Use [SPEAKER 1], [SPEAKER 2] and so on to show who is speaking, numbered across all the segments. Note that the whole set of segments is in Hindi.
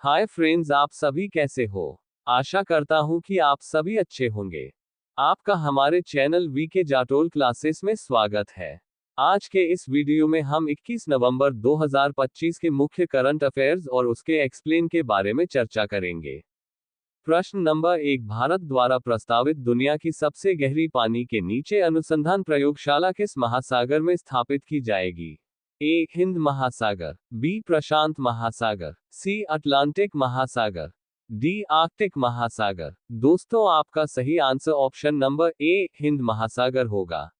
[SPEAKER 1] हाय फ्रेंड्स, आप सभी कैसे हो। आशा करता हूँ कि आप सभी अच्छे होंगे। आपका हमारे चैनल वीके जाटोल क्लासेस में स्वागत है। आज के इस वीडियो में हम 21 नवंबर 2025 के मुख्य करंट अफेयर्स और उसके एक्सप्लेन के बारे में चर्चा करेंगे। प्रश्न नंबर 1, भारत द्वारा प्रस्तावित दुनिया की सबसे गहरी पानी के नीचे अनुसंधान प्रयोगशाला किस महासागर में स्थापित की जाएगी? ए. हिंद महासागर, बी. प्रशांत महासागर, सी. अटलांटिक महासागर, डी. आर्कटिक महासागर। दोस्तों, आपका सही आंसर ऑप्शन नंबर ए, हिंद महासागर होगा।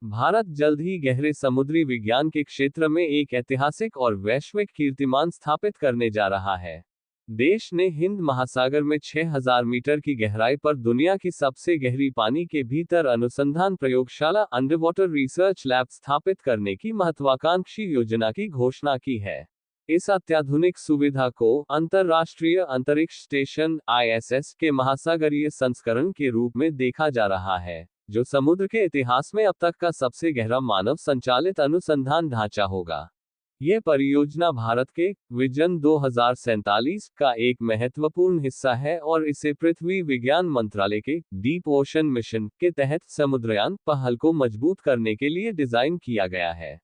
[SPEAKER 1] भारत जल्द ही गहरे समुद्री विज्ञान के क्षेत्र में एक ऐतिहासिक और वैश्विक कीर्तिमान स्थापित करने जा रहा है। देश ने हिंद महासागर में 6000 मीटर की गहराई पर दुनिया की सबसे गहरी पानी के भीतर अनुसंधान प्रयोगशाला अंडरवाटर रिसर्च लैब स्थापित करने की महत्वाकांक्षी योजना की घोषणा की है। इस अत्याधुनिक सुविधा को अंतर्राष्ट्रीय अंतरिक्ष स्टेशन ISS के महासागरीय संस्करण के रूप में देखा जा रहा है, जो समुद्र के इतिहास में अब तक का सबसे गहरा मानव संचालित अनुसंधान ढांचा होगा। यह परियोजना भारत के विजन 2047 का एक महत्वपूर्ण हिस्सा है और इसे पृथ्वी विज्ञान मंत्रालय के डीप ओशन मिशन के तहत समुद्रयान पहल को मजबूत करने के लिए डिजाइन किया गया है।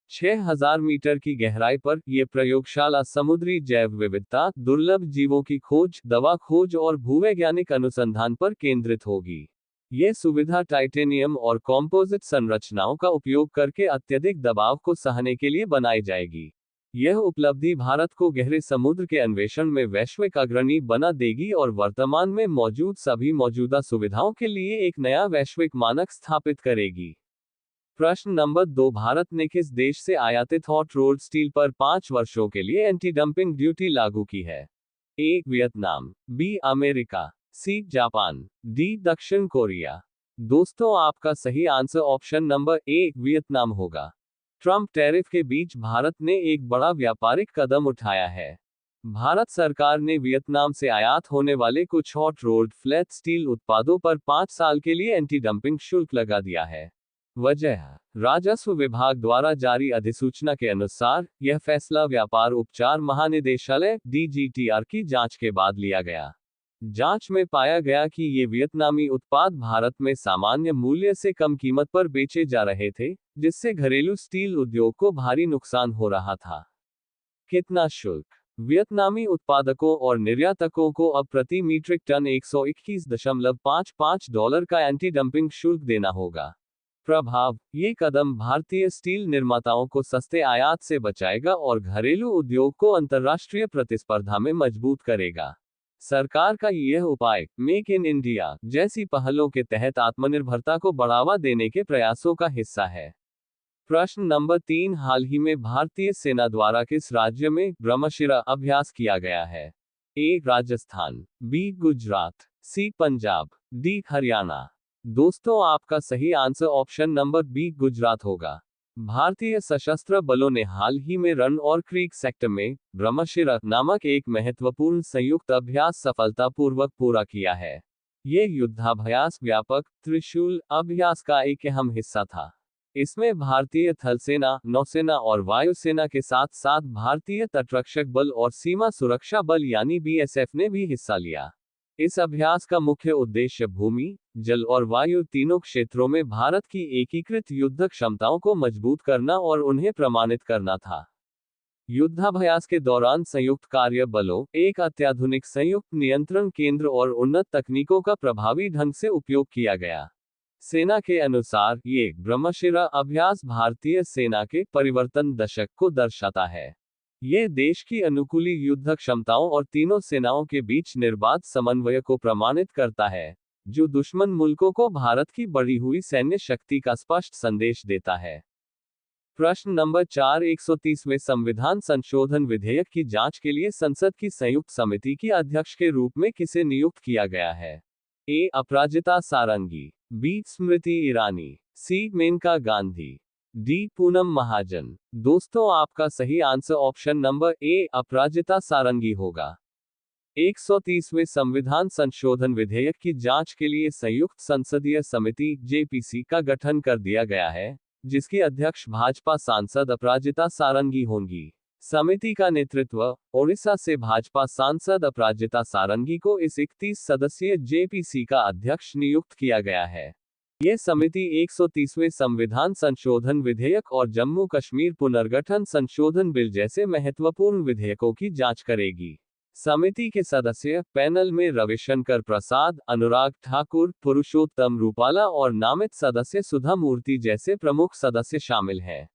[SPEAKER 1] 6000 मीटर की गहराई पर यह प्रयोगशाला समुद्री जैव विविधता, दुर्लभ जीवों की खोज, दवा खोज और भूवैज्ञानिक अनुसंधान पर केंद्रित होगी। यह सुविधा टाइटेनियम और कॉम्पोजिट संरचनाओं का उपयोग करके अत्यधिक दबाव को सहने के लिए बनाई जाएगी। यह उपलब्धि भारत को गहरे समुद्र के अन्वेषण में वैश्विक अग्रणी बना देगी और वर्तमान में मौजूद सभी मौजूदा सुविधाओं के लिए एक नया वैश्विक मानक स्थापित करेगी। प्रश्न नंबर 2, भारत ने किस देश से आयातित हॉट रोल्ड स्टील पर 5 वर्षों के लिए एंटी डंपिंग ड्यूटी लागू की है? A. Vietnam, B. America, C. Japan, D. दक्षिण कोरिया। दोस्तों, आपका सही answer option number A, Vietnam होगा। ट्रंप टैरिफ के बीच भारत ने एक बड़ा व्यापारिक कदम उठाया है। भारत सरकार ने वियतनाम से आयात होने वाले कुछ हॉट रोल्ड फ्लैट स्टील उत्पादों पर 5 साल के लिए एंटी डंपिंग शुल्क लगा दिया है। वजह, राजस्व विभाग द्वारा जारी अधिसूचना के अनुसार, यह फैसला व्यापार उपचार महानिदेशालय DGTR की जांच के बाद लिया गया। जांच में पाया गया कि ये वियतनामी उत्पाद भारत में सामान्य मूल्य से कम कीमत पर बेचे जा रहे थे, जिससे घरेलू स्टील उद्योग को भारी नुकसान हो रहा था। कितना शुल्क? वियतनामी उत्पादकों और निर्यातकों को अब प्रति मीट्रिक टन $121.55 का एंटी डंपिंग शुल्क देना होगा। प्रभाव, ये कदम भारतीय स्टील निर्माताओं को सस्ते आयात से बचाएगा और घरेलू उद्योग को अंतर्राष्ट्रीय प्रतिस्पर्धा में मजबूत करेगा। सरकार का यह उपाय मेक इन इंडिया जैसी पहलों के तहत आत्मनिर्भरता को बढ़ावा देने के प्रयासों का हिस्सा है। प्रश्न नंबर 3, हाल ही में भारतीय सेना द्वारा किस राज्य में ब्रह्मशिरा अभ्यास किया गया है? A. Rajasthan, B. Gujarat, C. Punjab, D. Haryana. दोस्तों, आपका सही answer option number B, Gujarat होगा। भारतीय सशस्त्र बलों ने हाल ही में रन और क्रीक सेक्टर में ब्रह्मशिरा नामक एक महत्वपूर्ण संयुक्त अभ्यास सफलतापूर्वक पूरा किया है। यह युद्धाभ्यास व्यापक त्रिशूल अभ्यास का एक अहम हिस्सा था। इसमें भारतीय थलसेना, नौसेना और वायुसेना के साथ साथ भारतीय तटरक्षक बल और सीमा सुरक्षा बल यानी BSF ने भी हिस्सा लिया। इस अभ्यास का मुख्य उद्देश्य भूमि, जल और वायु तीनों क्षेत्रों में भारत की एकीकृत युद्ध क्षमताओं को मजबूत करना और उन्हें प्रमाणित करना था। युद्धाभ्यास के दौरान संयुक्त कार्य बलों, एक अत्याधुनिक संयुक्त नियंत्रण केंद्र और उन्नत तकनीकों का प्रभावी ढंग से उपयोग किया गया। सेना के अनुसार, ये ब्रह्मशिरा अभ्यास भारतीय सेना के परिवर्तन दशक को दर्शाता है। यह देश की अनुकूली युद्ध क्षमताओं और तीनों सेनाओं के बीच निर्बाध समन्वय को प्रमाणित करता है, जो दुश्मन मुल्कों को भारत की बढ़ी हुई सैन्य शक्ति का स्पष्ट संदेश देता है। प्रश्न नंबर 4, 130वें संविधान संशोधन विधेयक की जांच के लिए संसद की संयुक्त समिति की अध्यक्ष के रूप में किसे नियुक्त किया गया है? ए. अपराजिता सारंगी, बी. स्मृति ईरानी, सी. मेनका गांधी, डी. पूनम महाजन। दोस्तों, आपका सही आंसर ऑप्शन नंबर ए, अपराजिता सारंगी होगा। 130वें संविधान संशोधन विधेयक की जांच के लिए संयुक्त संसदीय समिति JPC का गठन कर दिया गया है, जिसकी अध्यक्ष भाजपा सांसद अपराजिता सारंगी होंगी। समिति का नेतृत्व ओडिशा से भाजपा सांसद अपराजिता सारंगी को इस 31 सदस्यीय जेपीसी का अध्यक्ष नियुक्त किया गया है। यह समिति 130वें संविधान संशोधन विधेयक और जम्मू कश्मीर पुनर्गठन संशोधन बिल जैसे महत्वपूर्ण विधेयकों की जांच करेगी। समिति के सदस्य पैनल में रविशंकर प्रसाद, अनुराग ठाकुर, पुरुषोत्तम रूपाला और नामित सदस्य सुधा मूर्ति जैसे प्रमुख सदस्य शामिल हैं।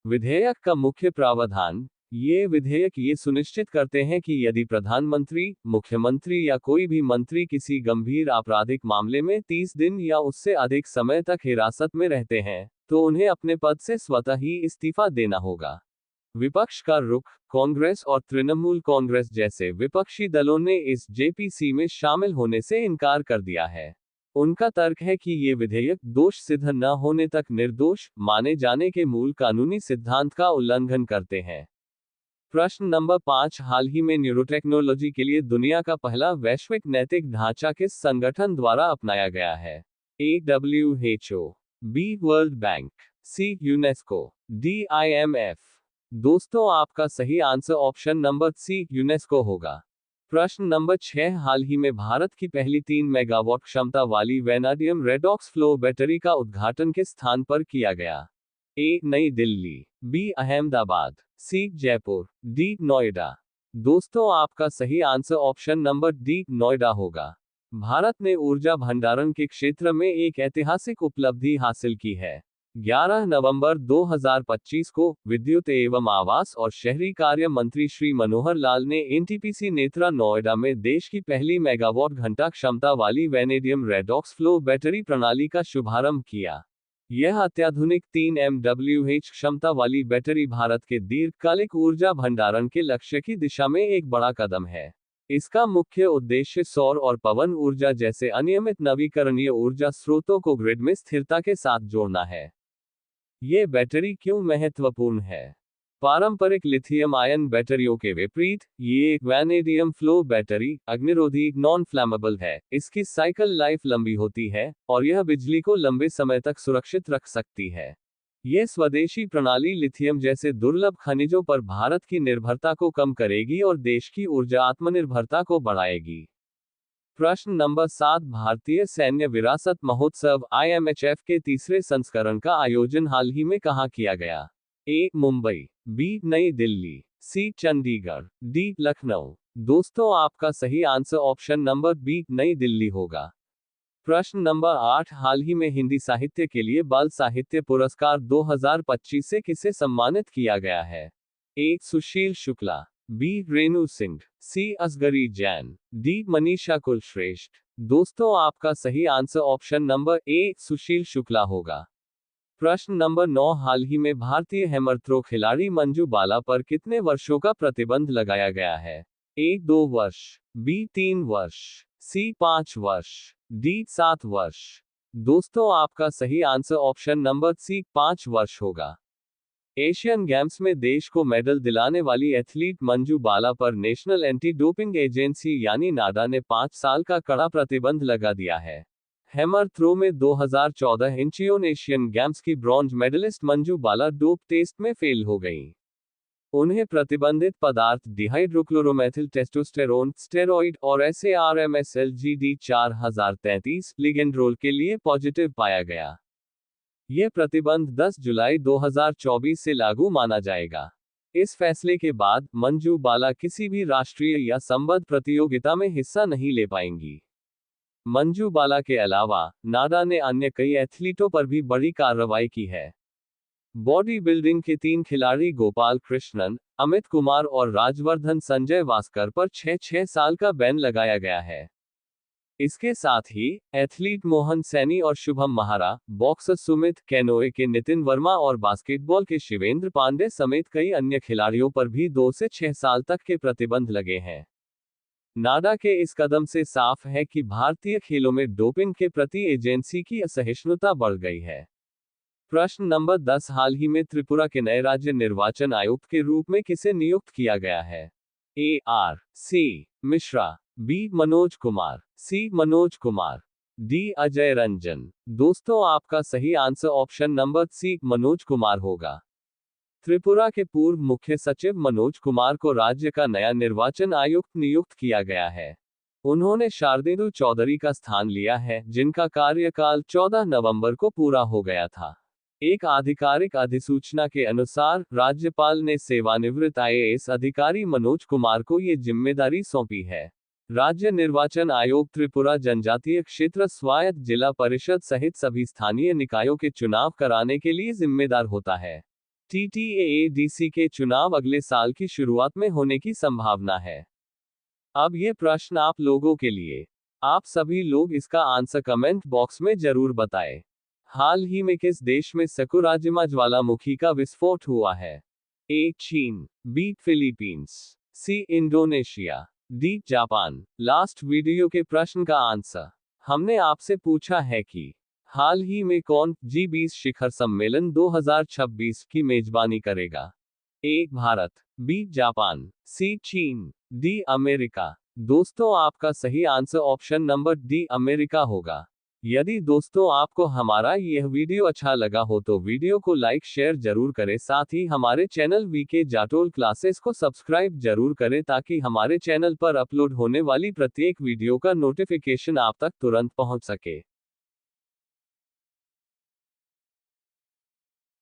[SPEAKER 1] विधेयक का मुख्य प्रावधान। ये विधेयक ये सुनिश्चित करते हैं कि यदि प्रधानमंत्री, मुख्यमंत्री या कोई भी मंत्री किसी गंभीर आपराधिक मामले में 30 दिन या उससे अधिक समय तक हिरासत में रहते हैं, तो उन्हें अपने पद से स्वतः ही इस्तीफा देना होगा। विपक्ष का रुख। कांग्रेस और तृणमूल कांग्रेस जैसे विपक्षी दलों ने इस जेपीसी में शामिल होने से इनकार कर दिया है। उनका तर्क है कि ये विधेयक दोष सिद्ध न होने तक निर्दोष माने जाने के मूल कानूनी सिद्धांत का उल्लंघन करते हैं। प्रश्न नंबर 5, हाल ही में न्यूरोटेक्नोलॉजी के लिए दुनिया का पहला वैश्विक नैतिक ढांचा किस संगठन द्वारा अपनाया गया है? A. WHO, B. World bank, C. UNESCO, D. IMF। दोस्तों, आपका सही answer option number C. UNESCO होगा। प्रश्न नंबर 6, हाल ही में भारत की पहली 3 मेगावाट क्षमता वाली वैनाडियम रेडॉक्स फ्लो बैटरी का उद्घाटन किस स्थान पर किया गया? A. नई Delhi, B. Ahmedabad, C. Jaipur, D. Noida. दोस्तों, आपका सही answer option number D. Noida होगा। भारत ने ऊर्जा भंडारण के क्षेत्र में एक ऐतिहासिक उपलब्धि हासिल की है। 11 नवंबर 2025 को विद्युत एवं आवास और शहरी कार्य मंत्री श्री मनोहर लाल ने एनटीपीसी नेत्रा नोएडा में देश की पहली मेगावाट घंटा क्षमता वाली वैनेडियम रेडॉक्स फ्लो बैटरी प्रणाली का शुभारंभ किया। यह अत्याधुनिक 3 MWH क्षमता वाली बैटरी भारत के दीर्घकालिक ऊर्जा भंडारण के लक्ष्य की दिशा में एक बड़ा कदम है। इसका मुख्य उद्देश्य सौर और पवन ऊर्जा जैसे अनियमित नवीकरणीय ऊर्जा स्रोतों को ग्रिड में स्थिरता के साथ जोड़ना है। ये बैटरी क्यों महत्वपूर्ण है? पारंपरिक लिथियम आयन बैटरियों के विपरीत, ये एक वैनेडियम फ्लो बैटरी अग्निरोधी नॉन फ्लैमेबल है। इसकी साइकिल लाइफ लंबी होती है और यह बिजली को लंबे समय तक सुरक्षित रख सकती है। यह स्वदेशी प्रणाली लिथियम जैसे दुर्लभ खनिजों पर भारत की निर्भरता को कम करेगी और देश की ऊर्जा आत्मनिर्भरता को बढ़ाएगी। प्रश्न नंबर 7, भारतीय सैन्य विरासत महोत्सव IMHF के तीसरे संस्करण का आयोजन हाल ही में कहाँ किया गया? A. मुंबई, B. नई दिल्ली, C. चंडीगढ़, D. लखनऊ। दोस्तों, आपका सही आंसर ऑप्शन नंबर B. नई दिल्ली होगा। प्रश्न नंबर 8, हाल ही में हिंदी साहित्य के लिए बाल साहित्य पुरस्कार 2025 से किसे सम्मानित किया गया है? A. Sushil Shukla, B. Renu Singh, C. Asghari Jain, D. Manisha Kulshreshtha. दोस्तों, आपका सही आंसर ऑप्शन नंबर A. सुशील शुक्ला होगा। प्रश्न नंबर 9, हाल ही में भारतीय हैमर थ्रो खिलाड़ी मंजू बाला पर कितने वर्षों का प्रतिबंध लगाया गया है? A. 2 वर्ष, B. 3 वर्ष, C. 5 वर्ष, D. 7 वर्ष। दोस्तों, आपका सही आंसर ऑप्शन नंबर C. 5 वर्ष होगा। एशियन गेम्स में देश को मेडल दिलाने वाली एथलीट मंजू बाला पर नेशनल एंटी डोपिंग एजेंसी यानी नाडा ने 5 साल का कड़ा प्रतिबंध लगा दिया है। हैमर थ्रो में 2014 इंचियोन एशियन गेम्स की ब्रॉन्ज मेडलिस्ट मंजू बाला डोप टेस्ट में फेल हो गईं। उन्हें प्रतिबंधित पदार्थ डिहाइड्रोक्लोरोमेथिल टेस्टोस्टेरोन, स्टेरॉइड और SARMSLGD 4033 लिगेंड्रोल के लिए पॉजिटिव पाया गया। यह प्रतिबंध 10 जुलाई 2024 से लागू माना जाएगा। इस फैसले के बाद मंजू बाला किसी भी राष्ट्रीय या संबद्ध प्रतियोगिता में हिस्सा नहीं ले पाएंगी। मंजू बाला के अलावा नाडा ने अन्य कई एथलीटों पर भी बड़ी कार्रवाई की है। बॉडी बिल्डिंग के 3 खिलाड़ी गोपाल कृष्णन, अमित कुमार और राजवर्धन संजय वास्कर पर 6 साल का बैन लगाया गया है। इसके साथ ही एथलीट मोहन सैनी और शुभम महारा, बॉक्सर सुमित, कैनोए के नितिन वर्मा और बास्केटबॉल के शिवेंद्र पांडे समेत कई अन्य खिलाड़ियों पर भी 2 से 6 साल तक के प्रतिबंध लगे हैं। नाडा के इस कदम से साफ है कि भारतीय खेलों में डोपिंग के प्रति एजेंसी की असहिष्णुता बढ़ गई है। प्रश्न नंबर 10, हाल ही में त्रिपुरा के नए राज्य निर्वाचन आयुक्त के रूप में किसे नियुक्त किया गया है? A. R. C. Mishra, B. Manoj Kumar, C. Manoj Kumar, D. Ajay Ranjan. दोस्तों, आपका सही answer option number C. Manoj Kumar होगा। त्रिपुरा के पूर्व मुख्य सचिव मनोज कुमार को राज्य का नया निर्वाचन आयुक्त नियुक्त किया गया है। उन्होंने शारदेंदु चौधरी का स्थान लिया है, जिनका कार्यकाल 14 नवंबर को पूरा हो गया था। एक आधिकारिक अधिसूचना के अनुसार राज्यपाल ने सेवानिवृत्त आईएएस अधिकारी मनोज कुमार को ये जिम्मेदारी सौंपी है। राज्य निर्वाचन आयोग त्रिपुरा जनजातीय क्षेत्र स्वायत्त जिला परिषद सहित सभी स्थानीय निकायों के चुनाव कराने के लिए जिम्मेदार होता है। TTAADC के चुनाव अगले साल की शुरुआत में होने की संभावना है। अब ये प्रश्न आप लोगों के लिए, आप सभी लोग इसका आंसर कमेंट बॉक्स में जरूर बताएं। हाल ही में किस देश में सकुराजिमा ज्वालामुखी का विस्फोट हुआ है? A. चीन, B. Philippines, C. Indonesia, D. Japan. Last video के प्रश्न का आंसर हमने आपसे पूछा है कि हाल ही में कौन G20 शिखर सम्मेलन 2026 की मेजबानी करेगा? A. Bharat, B. Japan, C. चीन, D. अमेरिका। दोस्तों, आपका सही answer option number D. America होगा। यदि दोस्तों आपको हमारा यह वीडियो अच्छा लगा हो तो वीडियो को लाइक शेयर जरूर करें, साथ ही हमारे चैनल वीके जाटोल क्लासेस को सब्सक्राइब जरूर करें ताकि हमारे चैनल पर अपलोड होने वाली प्रत्येक वीडियो का नोटिफिकेशन आप तक तुरंत पहुंच सके।